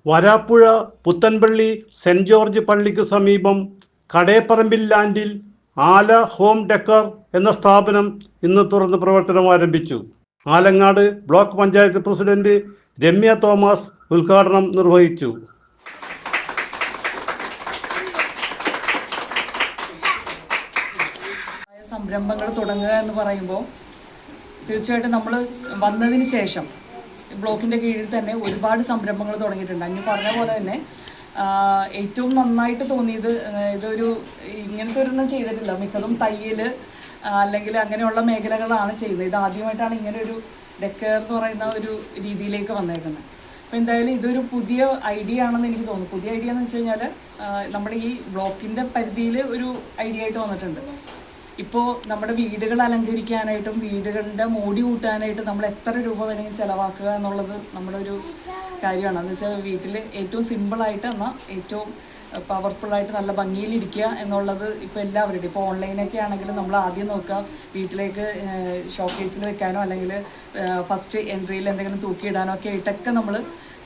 Varapuzha Puthanpally saint George പള്ളിക്ക് സമീപം കടേപ്പറമ്പിൽ ലാൻഡിൽ ആല ഹോം ഡെക്കർ എന്ന സ്ഥാപനം ഇന്ന് തുറന്ന് പ്രവർത്തനം ആരംഭിച്ചു. Alangad block panchayat president Ramya Thomas ഉദ്ഘാടനം നിർവഹിച്ചു. സംരംഭങ്ങൾ തുടങ്ങുക എന്ന് പറയുമ്പോൾ തീർച്ചയായിട്ടും നമ്മൾ വന്നതിന് ശേഷം ബ്ലോക്കിൻ്റെ കീഴിൽ തന്നെ ഒരുപാട് സംരംഭങ്ങൾ തുടങ്ങിയിട്ടുണ്ട്. അന്ന് പറഞ്ഞ പോലെ തന്നെ ഏറ്റവും നന്നായിട്ട് തോന്നിയത് ഇതൊരു ഇങ്ങനത്തെ ഒരെണ്ണം ചെയ്തിട്ടില്ല. മിക്കതും തയ്യൽ അല്ലെങ്കിൽ അങ്ങനെയുള്ള മേഖലകളാണ് ചെയ്തത്. ഇത് ആദ്യമായിട്ടാണ് ഇങ്ങനെ ഒരു ഡെക്കർ എന്ന് പറയുന്ന ഒരു രീതിയിലേക്ക് വന്നേക്കുന്നത്. അപ്പോൾ എന്തായാലും ഇതൊരു പുതിയ ഐഡിയ ആണെന്ന് എനിക്ക് തോന്നുന്നു. പുതിയ ഐഡിയ എന്ന് വെച്ച് കഴിഞ്ഞാൽ നമ്മുടെ ഈ ബ്ലോക്കിൻ്റെ പരിധിയിൽ ഒരു ഐഡിയ ആയിട്ട് വന്നിട്ടുണ്ട്. ഇപ്പോൾ നമ്മുടെ വീടുകൾ അലങ്കരിക്കാനായിട്ടും വീടുകളുടെ മോടി കൂട്ടാനായിട്ട് നമ്മൾ എത്ര രൂപ വേണമെങ്കിൽ ചിലവാക്കുക എന്നുള്ളത് നമ്മുടെ ഒരു കാര്യമാണ്. എന്ന് വെച്ചാൽ വീട്ടിൽ ഏറ്റവും സിമ്പിളായിട്ട് എന്നാൽ ഏറ്റവും പവർഫുള്ളായിട്ട് നല്ല ഭംഗിയിലിരിക്കുക എന്നുള്ളത് ഇപ്പോൾ എല്ലാവരുടെയും ഇപ്പോൾ ഓൺലൈനൊക്കെ ആണെങ്കിലും നമ്മൾ ആദ്യം നോക്കുക വീട്ടിലേക്ക് ഷോക്കേസിൽ വെക്കാനോ അല്ലെങ്കിൽ ഫസ്റ്റ് എൻട്രിയിൽ എന്തെങ്കിലും തൂക്കിയിടാനോ ഒക്കെ ആയിട്ടൊക്കെ നമ്മൾ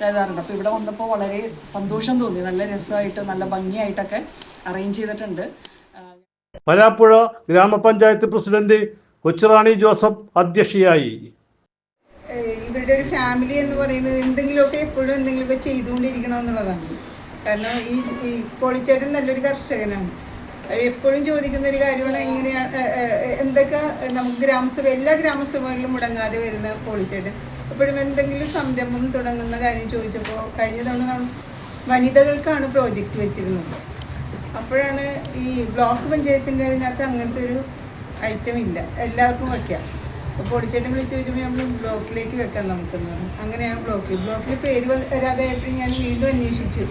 എഴുതാറുണ്ട്. അപ്പോൾ ഇവിടെ വന്നപ്പോൾ വളരെ സന്തോഷം തോന്നി. നല്ല രസമായിട്ട് നല്ല ഭംഗിയായിട്ടൊക്കെ അറേഞ്ച് ചെയ്തിട്ടുണ്ട്. വരാപ്പുഴ ഗ്രാമപഞ്ചായത്ത് പ്രസിഡന്റ് കൊച്ചുറാണി ജോസഫ് അധ്യക്ഷയായി. ഇവരുടെ ഒരു ഫാമിലി എന്ന് പറയുന്നത് എന്തെങ്കിലുമൊക്കെ എപ്പോഴും എന്തെങ്കിലുമൊക്കെ ചെയ്തുകൊണ്ടിരിക്കണം എന്നുള്ളതാണ്. കാരണം ഈ പോളിച്ചേട്ടൻ നല്ലൊരു കർഷകനാണ്. എപ്പോഴും ചോദിക്കുന്ന ഒരു കാര്യമാണ് എങ്ങനെയാണ് എന്തൊക്കെ നമുക്ക് എല്ലാ ഗ്രാമസഭകളിലും മുടങ്ങാതെ വരുന്ന പോളിച്ചേട്ടൻ എപ്പോഴും എന്തെങ്കിലും സംരംഭം തുടങ്ങുന്ന കാര്യം ചോദിച്ചപ്പോൾ കഴിഞ്ഞ തവണ വനിതകൾക്കാണ് പ്രോജക്റ്റ് വെച്ചിരുന്നത്. അപ്പോഴാണ് ഈ ബ്ലോക്ക് പഞ്ചായത്തിൻ്റെ അതിനകത്ത് അങ്ങനത്തെ ഒരു ഐറ്റം ഇല്ല, എല്ലാവർക്കും വയ്ക്കാം. അപ്പോൾ പൊടിച്ചേട്ടൻ വിളിച്ച് ചോദിച്ചപ്പോൾ നമ്മൾ ബ്ലോക്കിലേക്ക് വെക്കാം നമുക്കെന്ന് പറഞ്ഞു. അങ്ങനെയാണ് ബ്ലോക്കിൽ പേര് വരാതായപ്പോൾ ഞാൻ വീണ്ടും അന്വേഷിച്ചു.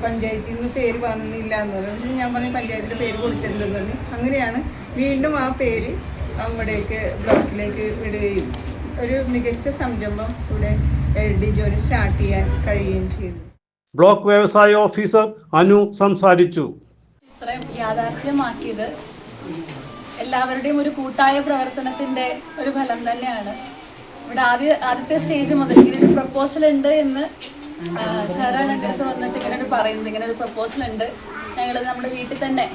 പഞ്ചായത്തിൽ നിന്ന് പേര് വന്നില്ല എന്ന് പറഞ്ഞു. ഞാൻ പറഞ്ഞു പഞ്ചായത്തിൻ്റെ പേര് കൊടുത്തിട്ടുണ്ടെന്ന് പറഞ്ഞു. അങ്ങനെയാണ് വീണ്ടും ആ പേര് അവിടേക്ക് ബ്ലോക്കിലേക്ക് വിടുകയും ഒരു മികച്ച സംരംഭം ഇവിടെ ഡിജോന് സ്റ്റാർട്ട് ചെയ്യാൻ കഴിയുകയും ചെയ്തു. ബ്ലോക്ക് വ്യവസായ ഓഫീസർ അനു സംസാരിച്ചു. ഇത്രയും യാഥാർത്ഥ്യമാക്കിയത് എല്ലാവരുടെയും ഒരു കൂട്ടായ പ്രവർത്തനത്തിന്റെ ഒരു ഫലം തന്നെയാണ്. ഇവിടെ ആദ്യത്തെ സ്റ്റേജ് മുതൽ ഇങ്ങനെ ഒരു പ്രപ്പോസൽ ഉണ്ട് എന്ന് സാറാണ് എൻ്റെ അടുത്ത് വന്നിട്ട് ഇങ്ങനെ ഒരു പറയുന്നത്, ഇങ്ങനെ ഒരു പ്രപ്പോസൽ ഉണ്ട്, ഞങ്ങൾ നമ്മുടെ വീട്ടിൽ തന്നെ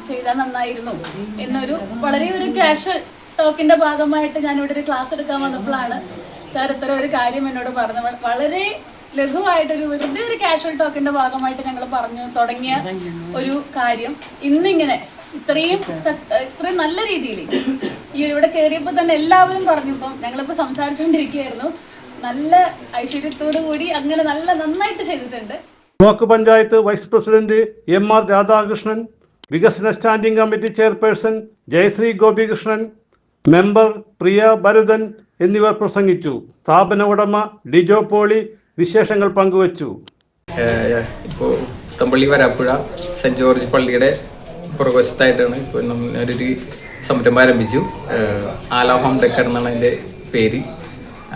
ചെയ്താൽ നന്നായിരുന്നു എന്നൊരു വളരെ ഒരു കാഷ്വൽ ടോക്കിന്റെ ഭാഗമായിട്ട് ഞാനിവിടെ ഒരു ക്ലാസ് എടുക്കാൻ വന്നപ്പോഴാണ് സാർ ഇത്ര ഒരു കാര്യം എന്നോട് പറഞ്ഞത്. വളരെ ലഘുവായിട്ടൊരു വെറുതെ ഒരു കാഷ്വൽ ടോക്കിന്റെ ഭാഗമായിട്ട് ഞങ്ങൾ പറഞ്ഞു തുടങ്ങിയ ഒരു കാര്യം ഇന്നിങ്ങനെ ഇത്രയും നല്ല രീതിയിൽ ഈ ഇവിടെ കയറിയപ്പോൾ തന്നെ എല്ലാവരും പറഞ്ഞപ്പം ഞങ്ങളിപ്പോൾ സംസാരിച്ചുകൊണ്ടിരിക്കുകയായിരുന്നു. നല്ല ഐശ്വര്യത്തോടു കൂടി അങ്ങനെ നന്നായിട്ട് ചെയ്തിട്ടുണ്ട്. Block panchayat vice president MR Radhakrishnan, വികസന standing committee chairperson Jayasree Gopikrishnan, member Priya Bharathan എന്നിവർ പ്രസംഗിച്ചു. സ്ഥാപന ഉടമ ഡിജോ പോളി വിശേഷങ്ങൾ പങ്കുവച്ചു. ഇപ്പോൾ പുത്തൻപള്ളി വരാപ്പുഴ സെന്റ് ജോർജ് പള്ളിയുടെ പുറകുവശത്തായിട്ടാണ് ഇപ്പോൾ ഒരു സംരംഭം ആരംഭിച്ചു. ആല ഹോം ഡെക്കർ എന്നാണ് അതിൻ്റെ പേര്.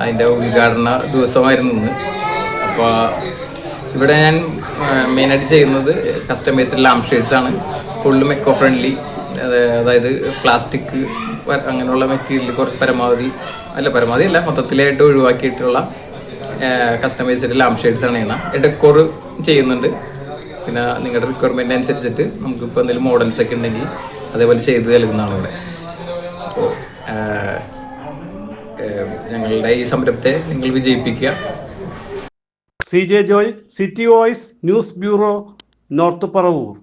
അതിൻ്റെ ഉദ്ഘാടന ദിവസമായിരുന്നു ഇന്ന്. അപ്പോൾ ഇവിടെ ഞാൻ മെയിനായിട്ട് ചെയ്യുന്നത് കസ്റ്റമൈസ്ഡ് ലാംപ് ഷെയ്ഡ്സ് ആണ്. ഫുള്ളും എക്കോ ഫ്രണ്ട്ലി, അതായത് പ്ലാസ്റ്റിക് അങ്ങനെയുള്ള മെറ്റീരിയൽ കുറച്ച് പരമാവധി അല്ല മൊത്തത്തിലായിട്ട് ഒഴിവാക്കിയിട്ടുള്ള കസ്റ്റമൈസ്ഡ് ലാംപ് ഷെയ്ഡ്സ് ആണ് ചെയ്യണം. ഡെക്കോർ ചെയ്യുന്നുണ്ട്. പിന്നെ നിങ്ങളുടെ റിക്വയർമെൻറ്റ് അനുസരിച്ചിട്ട് നമുക്കിപ്പോൾ എന്തെങ്കിലും മോഡൽസ് ഒക്കെ ഉണ്ടെങ്കിൽ അതേപോലെ ചെയ്ത് നൽകുന്നതാണ് ഇവിടെ. അപ്പോൾ ഞങ്ങളുടെ ഈ സംരംഭത്തെ നിങ്ങൾ വിജയിപ്പിക്കുക. CJ Joy, city voice news bureau, north Paravur.